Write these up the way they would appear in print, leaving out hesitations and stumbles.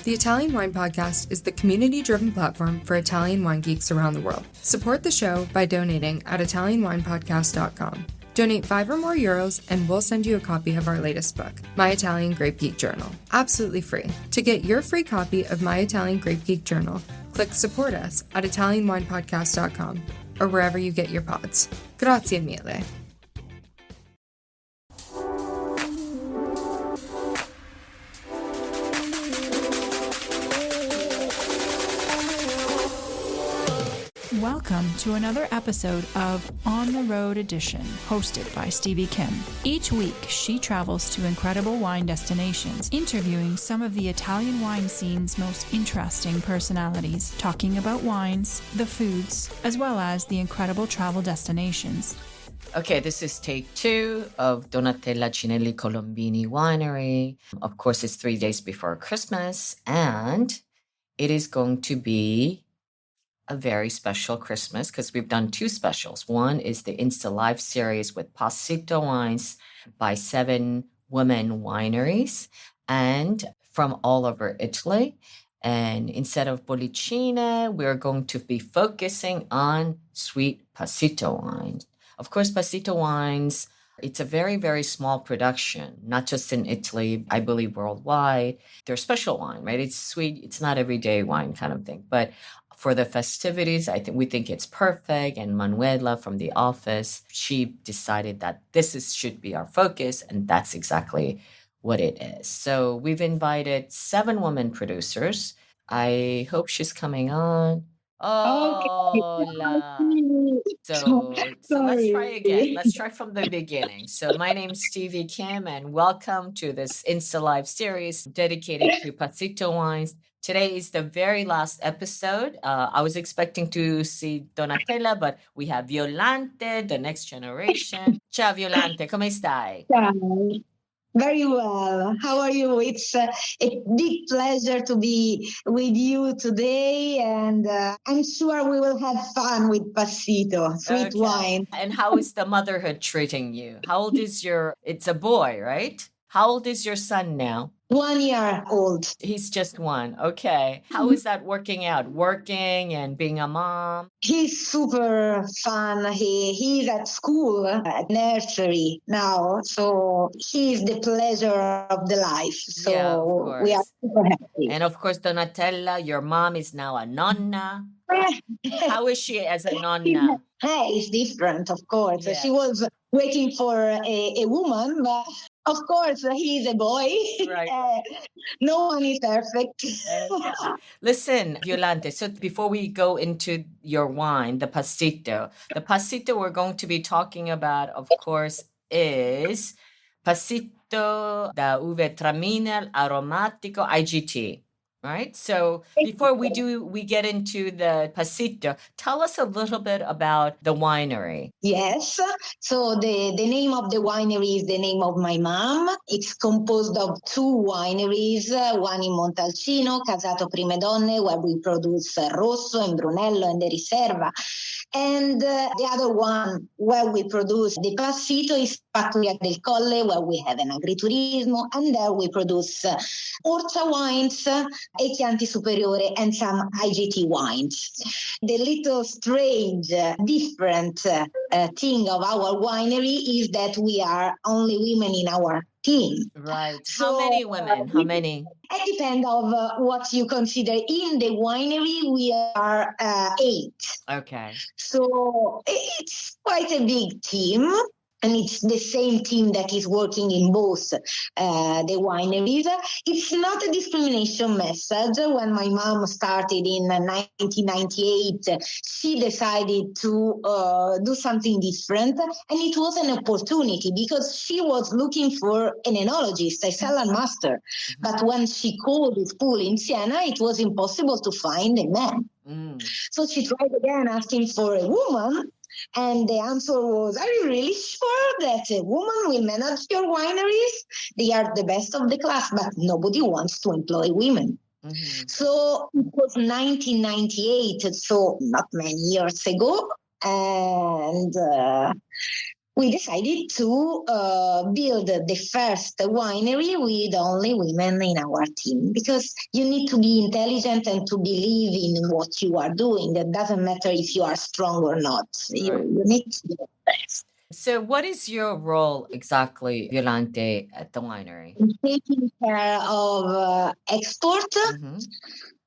The Italian Wine Podcast is the community-driven platform for Italian wine geeks around the world. Support the show by donating at ItalianWinepodcast.com. Donate €5 or more and we'll send you a copy of our latest book, My Italian Grape Geek Journal, absolutely free. To get your free copy of My Italian Grape Geek Journal, click Support Us at ItalianWinepodcast.com or wherever you get your pods. Grazie mille. Welcome to another episode of On the Road Edition, hosted by Stevie Kim. Each week, she travels to incredible wine destinations, interviewing some of the Italian wine scene's most interesting personalities, talking about wines, the foods, as well as the incredible travel destinations. Okay, this is take 2 of Donatella Cinelli Colombini Winery. Of course, it's 3 days before Christmas, and it is going to be a very special Christmas because we've done 2 specials. One is the Instalive series with Passito wines by 7 women wineries and from all over Italy. And instead of bollicine, we're going to be focusing on sweet Passito wines. Of course, Passito wines, it's a very, very small production, not just in Italy, I believe worldwide. They're special wine, right? It's sweet. It's not everyday wine kind of thing. But for the festivities, we think it's perfect. And Manuela from the office, she decided that should be our focus. And that's exactly what it is. So we've invited 7 women producers. I hope she's coming on. Oh, So let's try again. Let's try from the beginning. So my name's Stevie Kim, and welcome to this Instalive series dedicated to Passito wines. Today is the very last episode. I was expecting to see Donatella, but we have Violante, the next generation. Ciao Violante, come stai? Ciao. Very well. How are you? It's a big pleasure to be with you today, and I'm sure we will have fun with Passito, sweet wine. And how is the motherhood treating you? How old is it's a boy, right? How old is your son now? 1 year old. He's just 1. Okay. How is that working out? Working and being a mom? He's super fun. He's at school, at nursery now. So he's the pleasure of the life. So yeah, of course. We are super happy. And of course, Donatella, your mom is now a nonna. How is she as a nonna? Hey, it's different, of course. Yeah. She was waiting for a woman, but of course, he's a boy. Right. No one is perfect. Listen, Violante, so before we go into your wine, the Passito we're going to be talking about, of course, is Passito da Uve Traminel Aromatico IGT. Right. So before we get into the Passito, tell us a little bit about the winery. Yes. So the name of the winery is the name of my mom. It's composed of 2 wineries, one in Montalcino, Casato Prime Donne, where we produce Rosso and Brunello and the Riserva. And the other one where we produce the Passito is Fattoria del Colle, where we have an agriturismo, and there we produce Orcia wines, e Chianti Superiore, and some IGT wines. The little strange, different thing of our winery is that we are only women in our team. Right. How many women? How many? It depends on what you consider. In the winery, we are 8. Okay. So it's quite a big team. And it's the same team that is working in both the wineries. It's not a discrimination message. When my mom started in 1998, she decided to do something different. And it was an opportunity because she was looking for an enologist, a cellar master. But when she called the school in Siena, it was impossible to find a man. So she tried again asking for a woman. And the answer was, are you really sure that a woman will manage your wineries? They are the best of the class, but nobody wants to employ women. So it was 1998, so not many years ago. And we decided to build the first winery with only women in our team, because you need to be intelligent and to believe in what you are doing. It doesn't matter if you are strong or not. Right. You need to be the best. So what is your role exactly, Violante, at the winery? Taking care of export. Mm-hmm.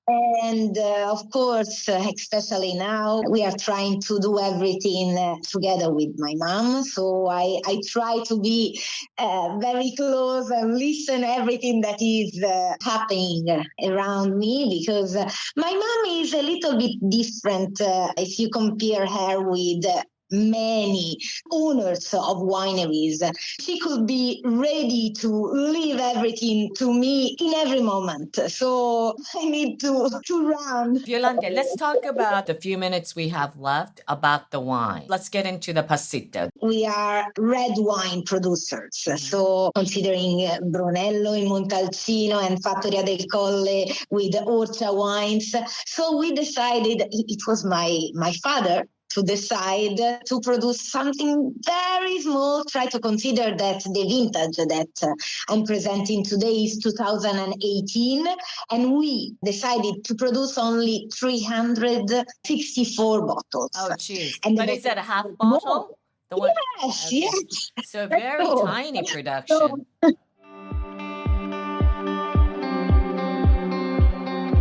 And of course, especially now, we are trying to do everything together with my mom. So I try to be very close and listen everything that is happening around me, because my mom is a little bit different if you compare her with many owners of wineries. She could be ready to leave everything to me in every moment. So I need to run. Violante, let's talk about the few minutes we have left about the wine. Let's get into the Passito. We are red wine producers. So considering Brunello in Montalcino and Fattoria del Colle with Orcia wines. So we decided, it was my father to decide to produce something very small. Try to consider that the vintage that I'm presenting today is 2018, and we decided to produce only 364 bottles. Oh, geez. And But is that a half bottle? The one? Yes, Okay. yes. So very tiny production.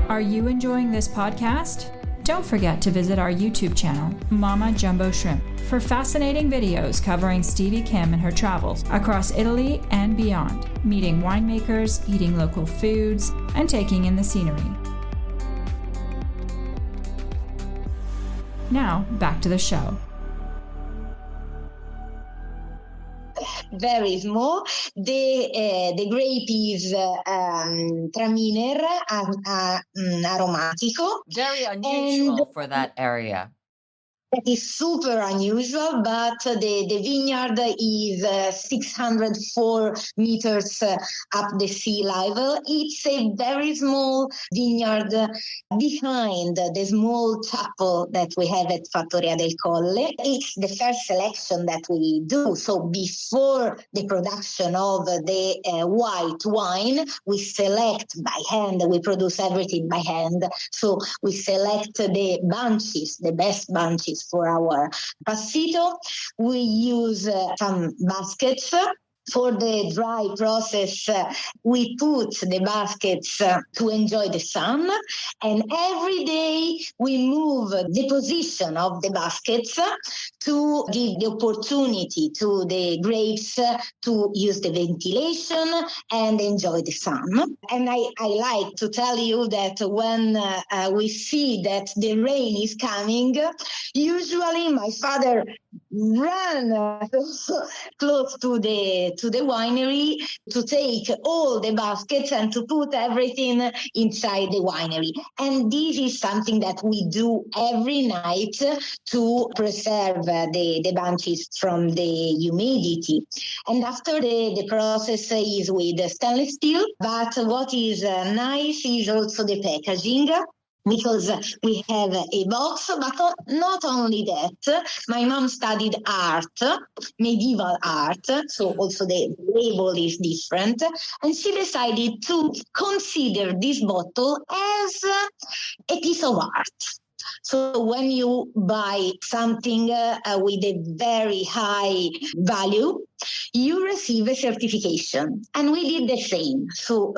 Are you enjoying this podcast? Don't forget to visit our YouTube channel, Mama Jumbo Shrimp, for fascinating videos covering Stevie Kim and her travels across Italy and beyond, meeting winemakers, eating local foods, and taking in the scenery. Now, back to the show. Very small. The grape is Traminer aromatico. Very unusual for that area. That is super unusual, but the vineyard is 604 meters up the sea level. It's a very small vineyard behind the small chapel that we have at Fattoria del Colle. It's the first selection that we do. So before the production of the white wine, we select by hand. We produce everything by hand. So we select the bunches, the best bunches for our Passito. We use some baskets. For the dry process, we put the baskets to enjoy the sun, and every day we move the position of the baskets to give the opportunity to the grapes to use the ventilation and enjoy the sun. And I like to tell you that when we see that the rain is coming, usually my father ran close to the winery to take all the baskets and to put everything inside the winery. And this is something that we do every night to preserve the bunches from the humidity. And after the process is with stainless steel, but what is nice is also the packaging, because we have a box, but not only that. My mom studied art, medieval art, so also the label is different, and she decided to consider this bottle as a piece of art. So when you buy something with a very high value, you receive a certification, and we did the same. So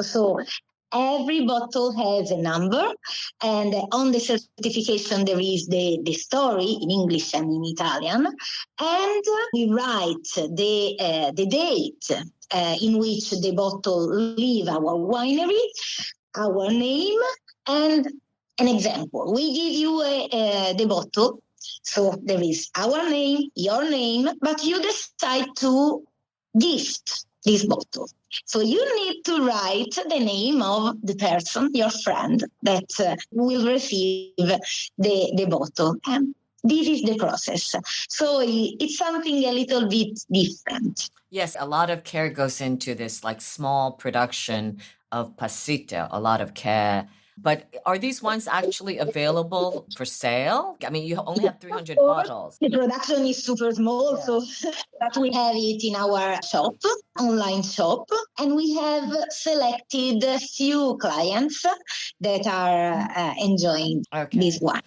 every bottle has a number, and on the certification there is the story in English and in Italian, and we write the date in which the bottle leave our winery, our name, and an example. We give you the bottle, so there is our name, your name, but you decide to gift this bottle. So you need to write the name of the person, your friend, that will receive the bottle. And this is the process. So it's something a little bit different. Yes, a lot of care goes into this like small production of Passito, a lot of care. But are these wines actually available for sale? I mean, you only have 300 Or bottles. the production is super small, so but we have it in our shop, online shop, and we have selected a few clients that are enjoying this wine.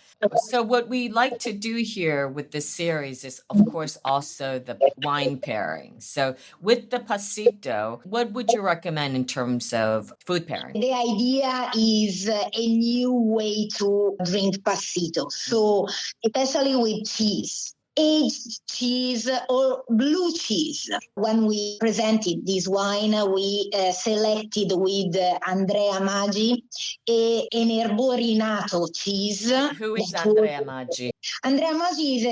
So what we like to do here with this series is, of course, also the wine pairing. So with the Passito, what would you recommend in terms of food pairing? The idea is a new way to drink Passito. So especially with cheese. Aged cheese or blue cheese. When we presented this wine, we selected with Andrea Maggi an erborinato cheese. Who is Andrea Maggi? Andrea Maggi is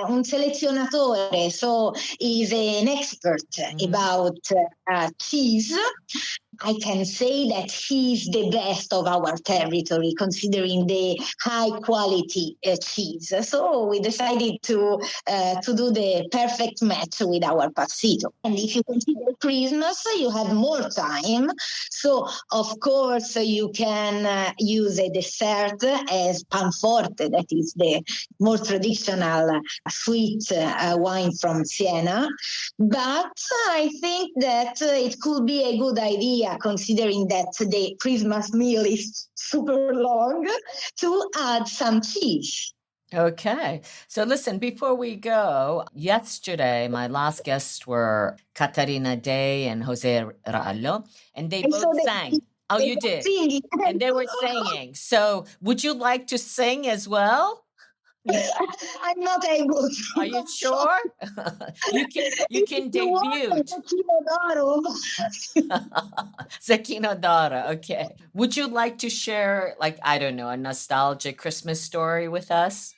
un selezionatore, so he's an expert about cheese. I can say that he's the best of our territory, considering the high quality cheese. So we decided to do the perfect match with our Passito. And if you consider Christmas, you have more time. So of course you can use a dessert as panforte, that is the more traditional sweet wine from Siena. But I think that it could be a good idea, considering that the Christmas meal is super long, to add some cheese. Okay. So listen, before we go, yesterday, my last guests were Caterina Day and Jose Rallo, and they both sang. Oh, you did? Singing. And they were singing. So would you like to sing as well? I'm not able to. Are you sure? you can debut. Zecchino d'Oro. Okay. Would you like to share, like, I don't know, a nostalgic Christmas story with us?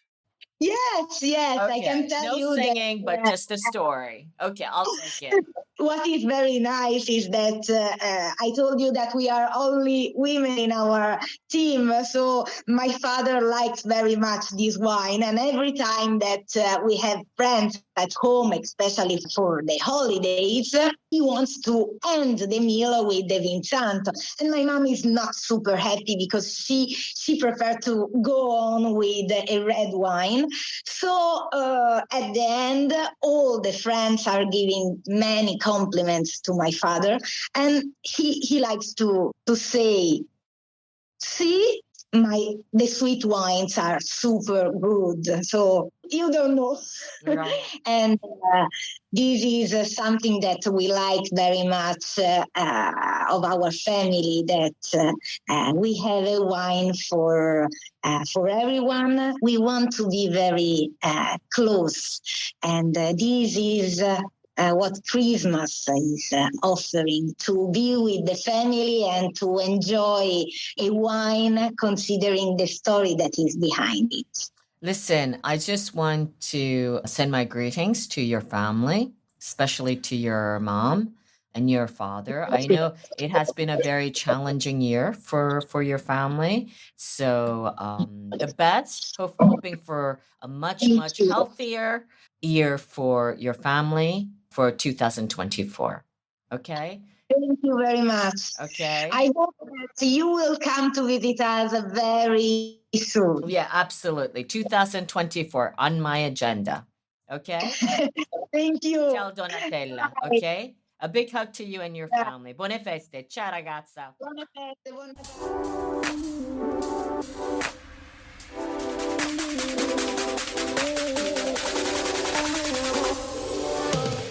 Yes, okay. I can tell you. No singing, but just a story. Okay, I'll take it. What is very nice is that I told you that we are only women in our team. So my father likes very much this wine. And every time that we have friends at home, especially for the holidays, he wants to end the meal with the Vinsanto. And my mom is not super happy because she prefers to go on with a red wine. So at the end, all the friends are giving many compliments to my father, and he likes to say, see, the sweet wines are super good. So you don't know. Right. And this is something that we like very much of our family, that we have a wine for everyone. We want to be very close. And this is what Christmas is offering, to be with the family and to enjoy a wine, considering the story that is behind it. Listen, I just want to send my greetings to your family, especially to your mom and your father. I know it has been a very challenging year for your family. So the best, hoping for a much healthier year for your family for 2024. Okay? Thank you very much. Okay. I hope that you will come to visit us very soon. Yeah, absolutely. 2024 on my agenda. Okay? Thank you. Ciao, Donatella. Okay? A big hug to you and your family. Buone feste. Ciao, ragazza. Buone feste. Buone feste.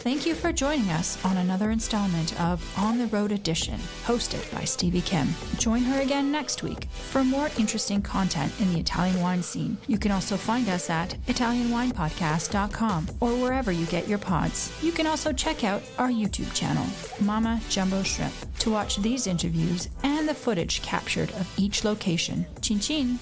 Thank you for joining us on another installment of On the Road Edition, hosted by Stevie Kim. Join her again next week for more interesting content in the Italian wine scene. You can also find us at ItalianWinePodcast.com or wherever you get your pods. You can also check out our YouTube channel, Mama Jumbo Shrimp, to watch these interviews and the footage captured of each location. Chin chin!